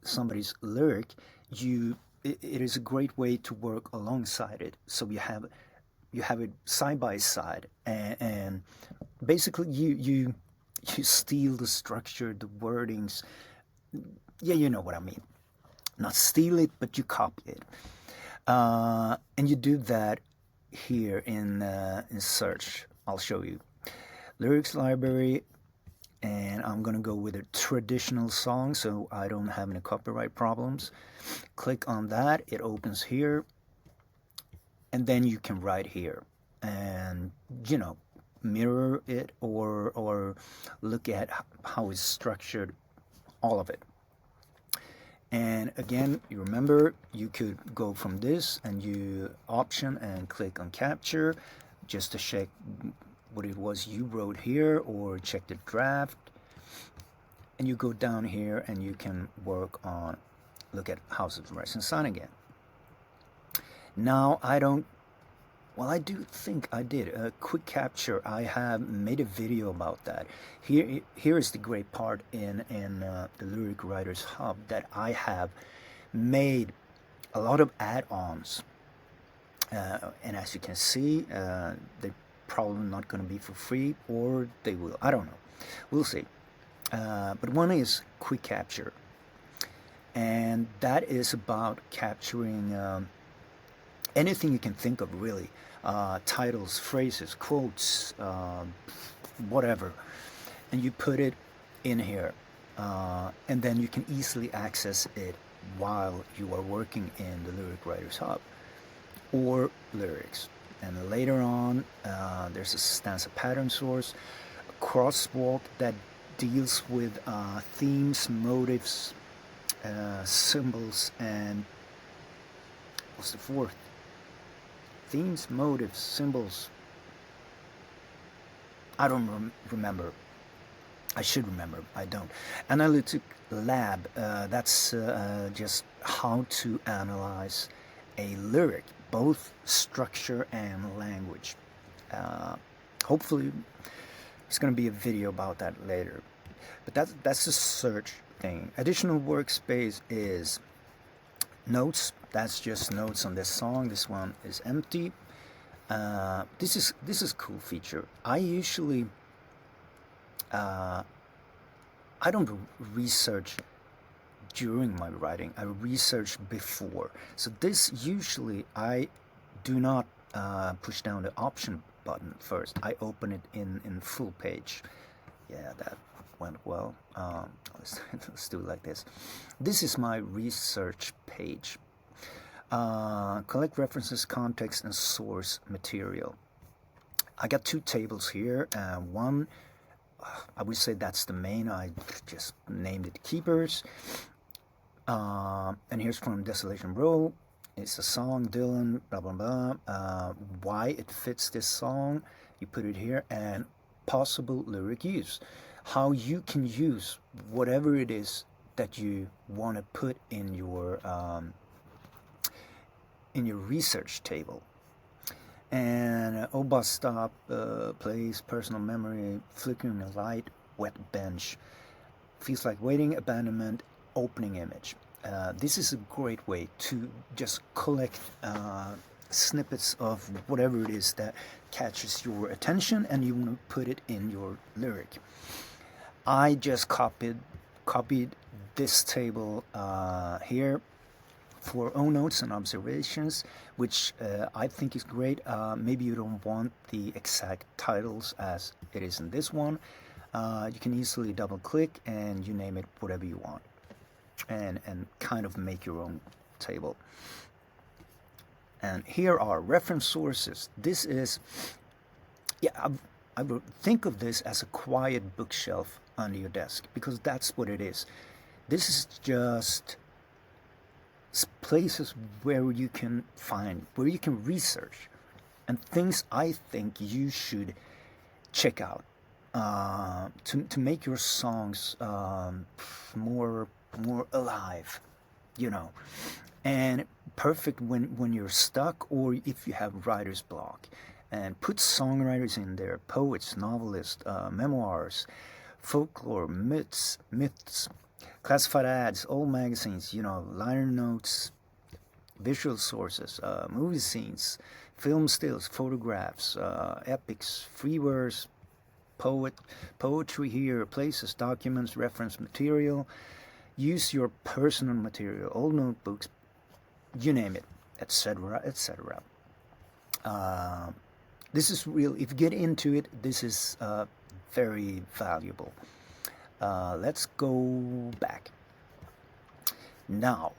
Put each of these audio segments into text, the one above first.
somebody's lyric, it is a great way to work alongside it. So you have it side by side, and basically you steal the structure, the wordings. Yeah, you know what I mean. Not steal it, but you copy it, and you do that here in search. I'll show you lyrics library, and I'm gonna go with a traditional song so I don't have any copyright problems. Click on that, it opens here, and then you can write here and mirror it, or look at how it's structured, all of it. And again, you remember you could go from this and you option and click on capture just to check what it was you wrote here, or check the draft, and you go down here and you can work on, look at House of Rising Sun again. Now I do think I did a quick capture. I have made a video about that. Here is the great part in the Lyric Writers Hub, that I have made a lot of add-ons, and as you can see, they're probably not going to be for free, or they will. I don't know. We'll see. But one is quick capture, and that is about capturing anything you can think of, really. Titles, phrases, quotes, whatever, and you put it in here, and then you can easily access it while you are working in the Lyric Writers Hub or lyrics. And later on, there's a stanza pattern source, a crosswalk that deals with themes, motives, symbols, and what's the fourth? Themes, motives, symbols. I don't remember. I should remember. I don't. Analytic lab. That's just how to analyze a lyric, both structure and language. Hopefully, there's going to be a video about that later. But that's the search thing. Additional workspace is notes. That's just notes on this song. This one is empty. This is a cool feature. I usually I don't research during my writing. I research before. So this usually I do not push down the option button first. I open it in full page. Yeah, that went well. Let's do it like this. This is my research page. Collect references, context, and source material. I got two tables here. One, I would say that's the main. I just named it Keepers. And here's from Desolation Row. It's a song, Dylan, blah, blah, blah. Why it fits this song, you put it here, and possible lyric use. How you can use whatever it is that you want to put in your research table. And oh, bus stop, place, personal memory, flickering a light, wet bench, feels like waiting, abandonment, opening image. This is a great way to just collect snippets of whatever it is that catches your attention and you want to put it in your lyric. I just copied this table here for own notes and observations, which I think is great. Maybe you don't want the exact titles as it is in this one. You can easily double click and you name it whatever you want, and kind of make your own table. And here are reference sources. This is, yeah, I would think of this as a quiet bookshelf under your desk, because that's what it is. This is just places where you can find, where you can research, and things I think you should check out to make your songs more alive, and perfect when you're stuck, or if you have writer's block. And put songwriters in there, poets, novelists, memoirs, folklore, myths, classified ads, old magazines, liner notes, visual sources, movie scenes, film stills, photographs, epics, free verse, poetry here, places, documents, reference material. Use your personal material, old notebooks, you name it, etc., etc. This is real. If you get into it, this is very valuable. Let's go back now,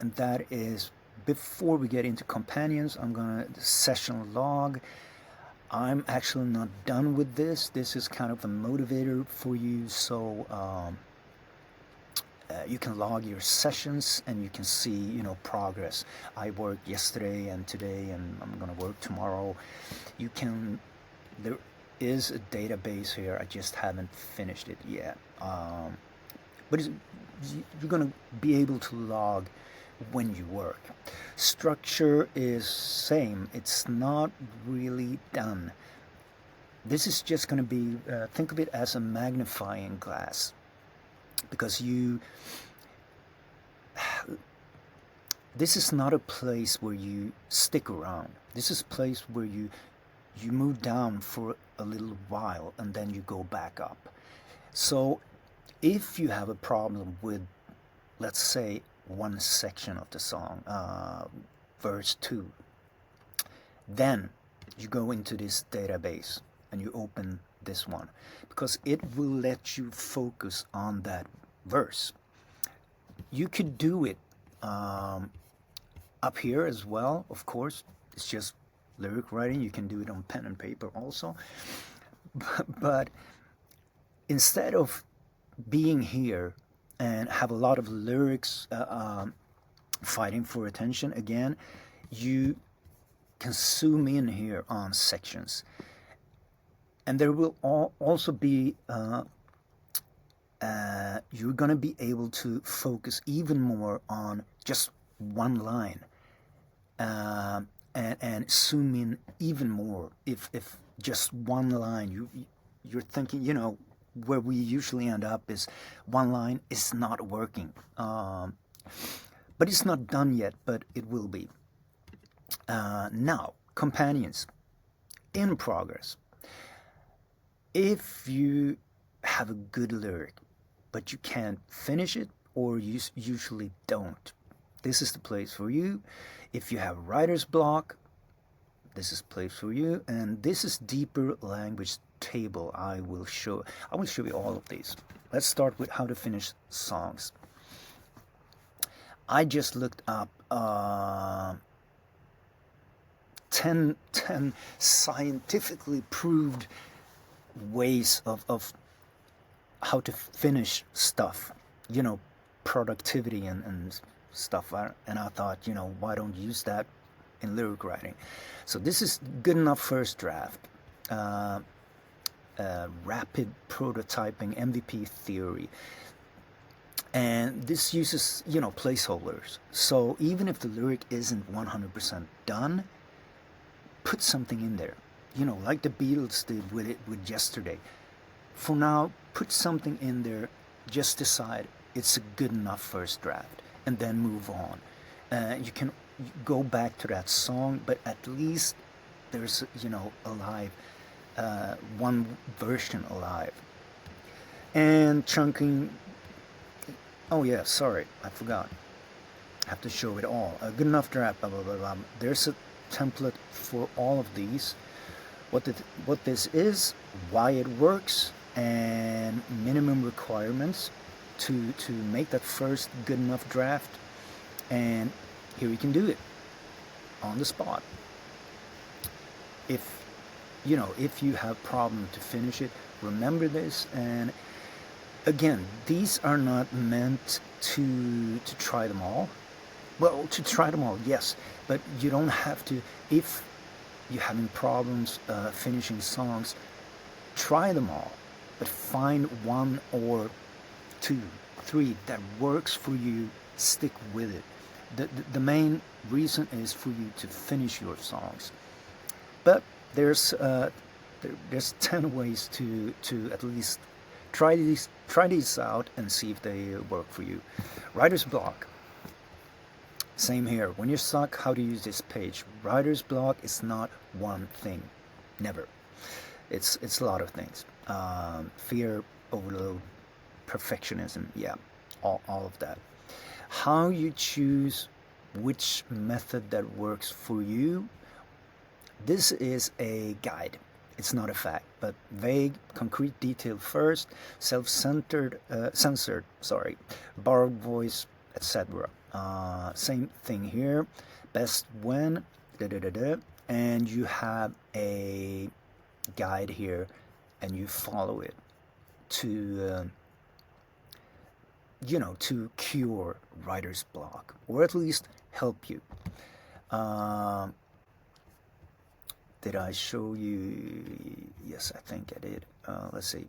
and that is before we get into companions. I'm gonna session log. I'm actually not done with this. This is kind of a motivator for you, so you can log your sessions and you can see, progress. I worked yesterday and today, and I'm gonna work tomorrow. There is a database here. I just haven't finished it yet. But you're gonna be able to log when you work. Structure is same. It's not really done. This is just going to be, think of it as a magnifying glass, because this is not a place where you stick around. This is a place where you move down for a little while and then you go back up. So if you have a problem with, let's say, one section of the song, verse 2, then you go into this database and you open this one, because it will let you focus on that verse. You could do it up here as well, of course. It's just lyric writing. You can do it on pen and paper also, but instead of being here and have a lot of lyrics fighting for attention, again, you can zoom in here on sections, and there will also be you're going to be able to focus even more on just one line, and zoom in even more if just one line. You're thinking, where we usually end up is one line is not working, but it's not done yet, but it will be. Now, companions in progress. If you have a good lyric but you can't finish it, or you usually don't, this is the place for you. If you have writer's block, this is the place for you. And this is deeper language table. I will show you all of these. Let's start with how to finish songs. I just looked up 10 scientifically proved ways of how to finish stuff, productivity and stuff. And I thought, why don't use that in lyric writing? So this is good enough first draft. Rapid prototyping, MVP theory, and this uses placeholders. So even if the lyric isn't 100% done, put something in there, like the Beatles did with Yesterday. For now, put something in there. Just decide it's a good enough first draft, and then move on. You can go back to that song, but at least there's alive, one version alive. And chunking. Oh yeah, sorry, I forgot. I have to show it all. A good enough draft. Blah blah blah blah. There's a template for all of these. What this is, why it works, and minimum requirements to make that first good enough draft. And here we can do it on the spot. If you have problem to finish it, remember this. And again, these are not meant to try them all. Well, to try them all, yes, but you don't have to. If you're having problems finishing songs, try them all, but find one or two, three that works for you. Stick with it. The main reason is for you to finish your songs. But there's 10 ways to at least try these out and see if they work for you. Writer's block. Same here. When you're stuck, how to use this page. Writer's block is not one thing. Never. It's a lot of things. Fear, overload, perfectionism. Yeah, all of that. How you choose which method that works for you. This is a guide. It's not a fact, but vague, concrete detail first, self-centered, censored, sorry, borrowed voice, etc. Same thing here. Best when, da da da da, and you have a guide here, and you follow it to, to cure writer's block, or at least help you. Uh, did I show you? Yes, I think I did. Let's see.